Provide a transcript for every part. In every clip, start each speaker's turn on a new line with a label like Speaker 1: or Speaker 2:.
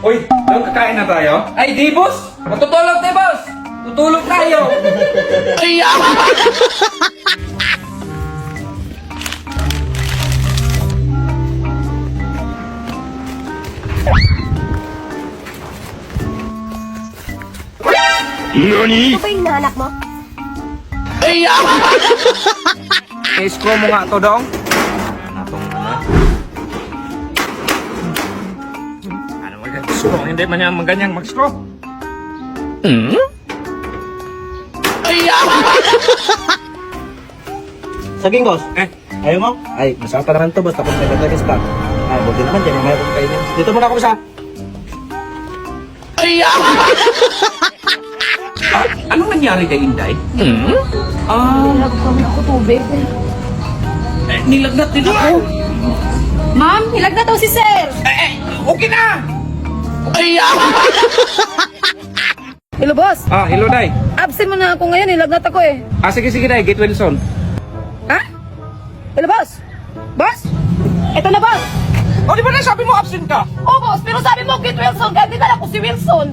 Speaker 1: Uy, doon kakain na tayo?
Speaker 2: Ay, di boss! Matutulog tayo, boss! Tutulog tayo! Ay,
Speaker 3: Ito ba yung hinahanap mo?
Speaker 1: I-scroll mo nga to, dong. Natong ano? Ano mag-scroll? Hindi man yan maganyang mag-scroll.
Speaker 4: Saging, boss. Ayaw mo?
Speaker 1: Ay,
Speaker 4: Masarap pa naman to, boss. Tapos may bagay ka. Ay, buti naman dyan. May mayroon kayo. Dito muna ako isa.
Speaker 1: anong nangyari kay Inday?
Speaker 3: Nagkakaroon ako tubig.
Speaker 1: Nilagnat din ako.
Speaker 3: Ma'am, hilag na daw si sir.
Speaker 1: Okay na!
Speaker 5: Hello, boss.
Speaker 1: Ah, hello, Day.
Speaker 5: Absent mo na ako ngayon. Nilagnat ako eh.
Speaker 1: Ah, sige, Day. Get Wilson.
Speaker 5: Ha? Hello, boss. Boss? Ito na, boss.
Speaker 1: O, di ba na sabi mo absent ka?
Speaker 5: Oh, boss. Pero sabi mo, Kate Wilson. Kaya di na ako si Wilson.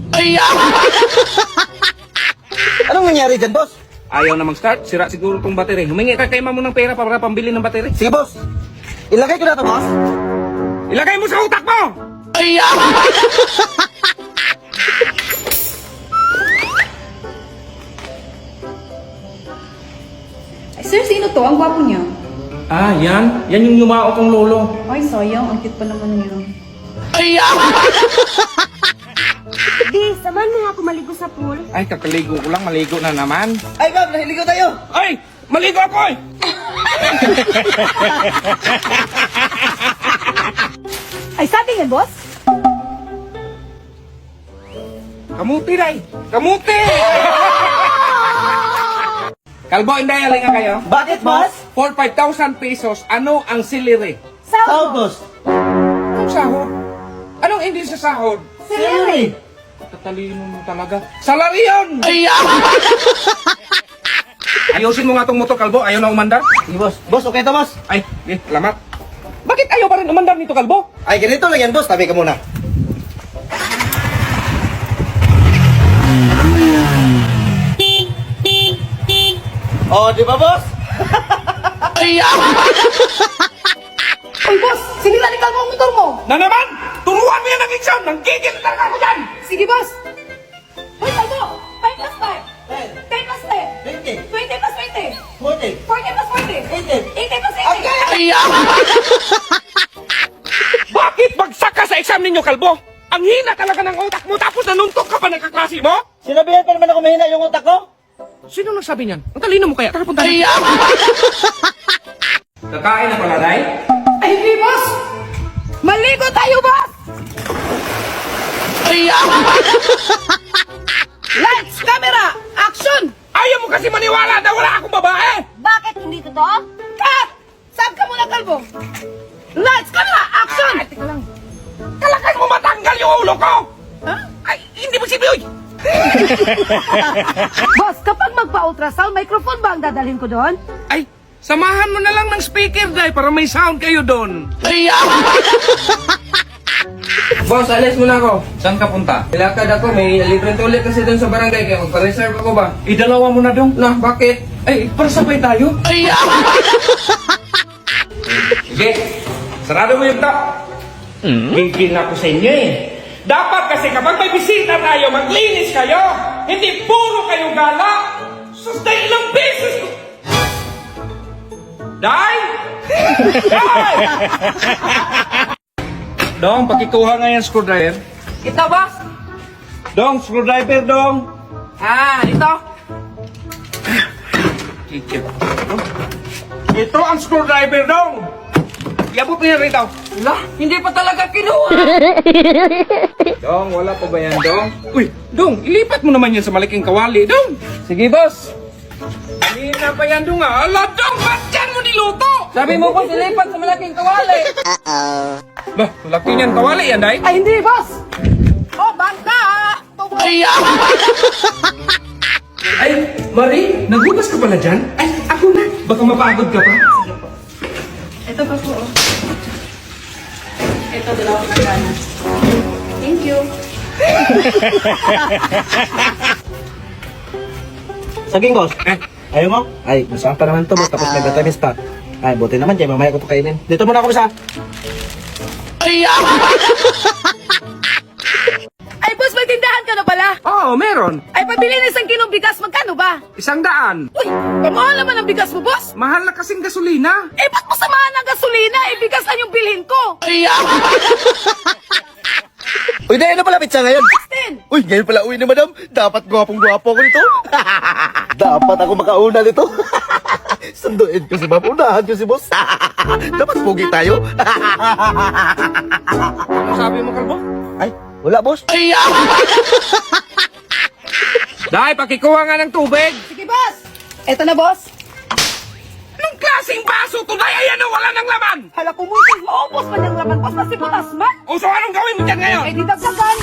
Speaker 4: Anong nangyari dyan, boss?
Speaker 1: Ayaw na mag-start. Sira siguro tong battery. Humingi ka kay mamo ng pera para pambili ng battery.
Speaker 4: Sige, boss. Ilagay ko na to, boss.
Speaker 1: Ilagay mo sa utak mo!
Speaker 6: Ay, sir, sino to? Ang gwapo niya.
Speaker 1: Ah, yan. Yan yung yumao kong lolo.
Speaker 6: Ay, sayang. Ang cute pa naman niya.
Speaker 3: Di, samahan mo nga ako maligo sa pool.
Speaker 1: Ay, kakaligo ko lang. Maligo na naman.
Speaker 4: Ay, Bob, nahiligo tayo.
Speaker 1: Ay! Maligo ako eh!
Speaker 5: Ay, sa atin yan, boss.
Speaker 1: Kamuti, Day! Kamuti! Kalbo, Inday, alay nga kayo.
Speaker 4: Bakit, boss?
Speaker 1: For 5,000 pesos, ano ang siliri?
Speaker 4: Sahod, boss.
Speaker 1: Anong sahod? Anong hindi sa sahod?
Speaker 4: Silly.
Speaker 1: Tatalino mo talaga. Salary yun! Ayusin mo nga tong motor, Kalbo. Ayaw na umandar.
Speaker 4: Sige, boss. Boss, okay to, boss.
Speaker 1: Ay, salamat. Bakit ayaw pa rin umandar nito, Kalbo?
Speaker 4: Ay, ganito lang yan, boss. Tabi ka muna. Oh, di ba, boss?
Speaker 5: Uy, boss. Sinila ni Kalmo ang motor mo.
Speaker 1: Na naman! Turuan mo yan ng exam! Nanggigil talaga ako dyan!
Speaker 5: Sige, boss. Uy, Kalmo. 5 plus 5. 10 plus 10.
Speaker 4: 20.
Speaker 5: 20 plus 20.
Speaker 4: 40.
Speaker 5: 40 plus 40.
Speaker 4: 80.
Speaker 5: 80 plus 80.
Speaker 1: Bakit bagsak ka sa exam ninyo, Kalbo? Ang hina talaga ng utak mo tapos nanuntok ka pa ng kaklase mo?
Speaker 4: Sinabihan pa naman ako mahina yung utak ko.
Speaker 1: Sino nagsabi niyan? Ang talino mo kaya. Tara, punta na. Kakain na pala, Day?
Speaker 5: Ay, hindi, boss. Maligo tayo, boss. Lights, camera, action.
Speaker 1: Ayaw mo kasi maniwala na wala akong babae!
Speaker 3: Bakit hindi totoo?
Speaker 5: Cut. Saan ka muna, Kalbo? Lights, camera, action.
Speaker 1: Teka lang. Kalakan mo matanggal yung ulo ko!
Speaker 5: Ha?
Speaker 1: Ay, hindi mo sibiyoy!
Speaker 5: Boss, kapag magpa-ultrasound, microphone ba ang dadalhin ko doon?
Speaker 1: Ay, samahan mo na lang ng speaker, Day, para may sound kayo doon.
Speaker 2: Boss, alis muna ako. Saan ka punta? Ilakad ako. May libreng tulit kasi doon sa barangay. Kaya magpa-reserve ako ba?
Speaker 1: Idalawa mo na dong.
Speaker 2: Nah, bakit?
Speaker 1: Ay, para sabay tayo. Sige, sarado mo yung top. Gigil na ako sa inyo eh. Dapat kasi kapag may bisita tayo, maglinis kayo. Hindi puro kayo gala. Sus, dahil ilang beses ko. Day! Day! Dong, pakikuha nga yung screwdriver.
Speaker 5: Ito, boss.
Speaker 1: Dong, screwdriver, dong.
Speaker 5: Ah, ito.
Speaker 1: Kikip. Ito ang screwdriver, dong. Iabot niya rito.
Speaker 5: Wala, hindi pa talaga kinuha.
Speaker 2: Dong, wala pa ba yan, Dong?
Speaker 1: Uy, dong, ilipat mo naman yan sa malaking kawali, dong.
Speaker 2: Sige, boss.
Speaker 1: Kanina pa yan, dong, ah. Ala, dong, ba't yan mo niluto?
Speaker 2: Sabi mo ko silipat sa malaking kawali.
Speaker 1: Bah, laki niyan kawali yan, day.
Speaker 5: Ay, hindi, boss. Oh, bangka.
Speaker 1: Ay, Marie, nagugas ka pala dyan? Ay, ako na. Baka mapagod ka pa.
Speaker 6: Ito pa po. Ito, dalawang kagana. Thank you.
Speaker 4: Saging, boss. Ayaw mo? Ay, masarap pa naman to, boss. Tapos may vitamins pa. Ay, buti naman dyan. Mamaya ko to kainin. Dito muna ako, boss, ha?
Speaker 5: Ay, boss, may tindahan ka na pala.
Speaker 1: Oo, meron.
Speaker 5: Ay, pabili ng 1 kilong bigas, magkano ba?
Speaker 1: 100.
Speaker 5: Uy, kamahal naman ang bigas mo, boss.
Speaker 1: Mahal na kasing gasolina.
Speaker 5: Eh, ba't mo samahan ng gasolina? Eh, bigas lang yung bilhin ko.
Speaker 4: Uy, dahil na pala pizza ngayon.
Speaker 5: 16.
Speaker 4: Uy, ngayon pala uwi ni madam. Dapat gwapong-gwapo ko nito. Dapat ako makauna nito. Sunduin ko si ma'am. Unahan ko si boss. Dapat pogi tayo.
Speaker 1: Ano sabi mo, Kalbo?
Speaker 4: Ay, wala, boss.
Speaker 1: Dahil, pakikuha nga ng tubig.
Speaker 5: Sige, boss. Eto na, boss.
Speaker 1: Anong klaseng baso to, Day? Ayan na, wala ng laman.
Speaker 5: Hala ko mo, maubos man yung laman, boss. Kasi butas man.
Speaker 1: O, so anong gawin mo dyan ngayon?
Speaker 5: Eh, di dagdagan.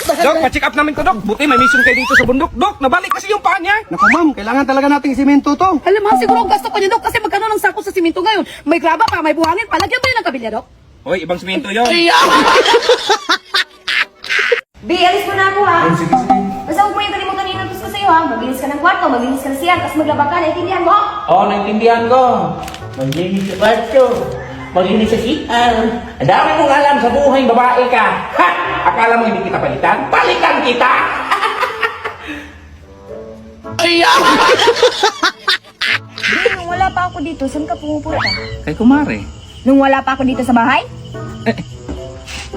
Speaker 1: Dok, pa-check up namin ko, Dok. Buti may mission kayo dito sa bundok. Dok, nabalik kasi yung paa niya.
Speaker 4: Naku, ma'am. Kailangan talaga nating simento to.
Speaker 5: Alam mo, siguro ang gasto ko niya, Dok, kasi magkano ng sako sa simento ngayon? May graba pa, may buhangin pa. Lagyan ba yun ng kabilya, Dok?
Speaker 1: Hoy, ibang simento yun.
Speaker 3: B, alis mo na ako ha. Basta huwag mo yung kalimutan yung natus ko sa'yo ha. Maglinis ka ng kwarto, maglinis ka ng siyan, tapos maglaba ka, naiintindihan mo?
Speaker 7: Oo, naintindihan ko. Maglinis sa kwarto. Maglinis sa CR. Ang dami mong alam sa buhay babae ka.
Speaker 1: Ha! Akala mo hindi kita palitan? Palitan kita!
Speaker 3: B, nung wala pa ako dito, saan ka pumupunta?
Speaker 1: Kay kumare.
Speaker 3: Nung wala pa ako dito sa bahay?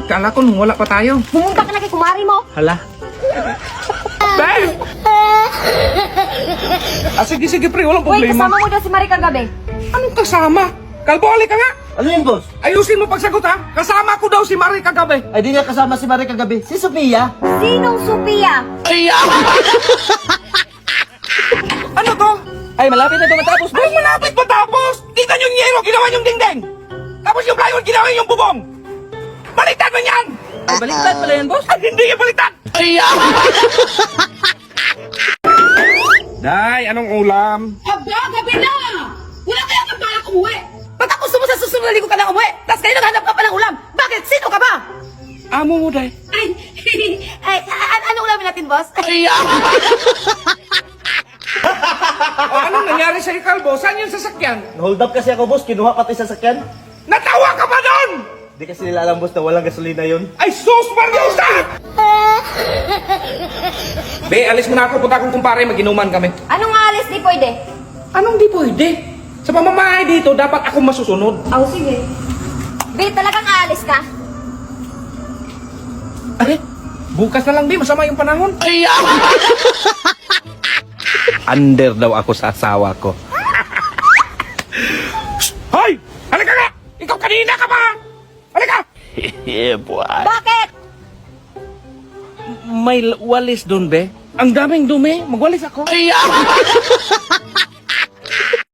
Speaker 1: Kala ko nung wala pa tayo.
Speaker 3: Pumunta ka na kay kumari mo.
Speaker 1: Hala. Babe! Sige, sige, pre. Walang
Speaker 3: Uy,
Speaker 1: problema.
Speaker 3: kasama mo daw si Marie kagabi.
Speaker 1: Anong kasama? Kalbo, ka nga.
Speaker 4: Ano yun, boss?
Speaker 1: Ayusin mo pagsagot, ha? Kasama ko daw si Marie kagabi.
Speaker 4: Ay, di nga kasama si Marie kagabi. Si Sophia.
Speaker 3: Sinong Sophia?
Speaker 1: Ano to?
Speaker 2: Ay, malapit na ito matapos,
Speaker 1: Ay, malapit matapos! Tingnan yung yero, ginawa yung dingding! Tapos yung plywood, ginawa yung bubong! Baliktad mo yan!
Speaker 2: Ay, baliktad pala yan, boss.
Speaker 1: Ay, hindi yung baliktad! Day, anong ulam?
Speaker 5: Aba, gabi na! Wala kaya kang balak umuwi! Ba't ako sa susunod na linggo ka lang umuwi? Tapos kayo naghanap ka pa ng ulam! Bakit? Sino ka ba?
Speaker 1: Amo mo, Day.
Speaker 5: Anong ulamin natin, boss?
Speaker 1: O, anong nangyari sa Kalbo? Saan yung sasakyan?
Speaker 4: Hold up kasi ako, boss. Kinuha pati sa sakyan.
Speaker 1: Natawa ka pa doon!
Speaker 4: Di kasi nila alam, boss, na walang gasolina yun.
Speaker 1: Ay, sus, Mariosa! Be, alis mo na ako. Punta akong kumpare, maginuman kami.
Speaker 3: Anong alis di pwede?
Speaker 1: Anong di pwede? Sa pamamahay dito, dapat ako masusunod.
Speaker 3: Oh, sige. B, talagang aalis ka?
Speaker 1: Ay, bukas na lang, Be. Masama yung panahon.
Speaker 4: Under daw ako sa asawa ko.
Speaker 1: Hoy! Halika nga! Ikaw kanina ka pa! Halika!
Speaker 3: Bakit?
Speaker 1: May walis doon, Be. Ang daming dumi. Magwalis ako.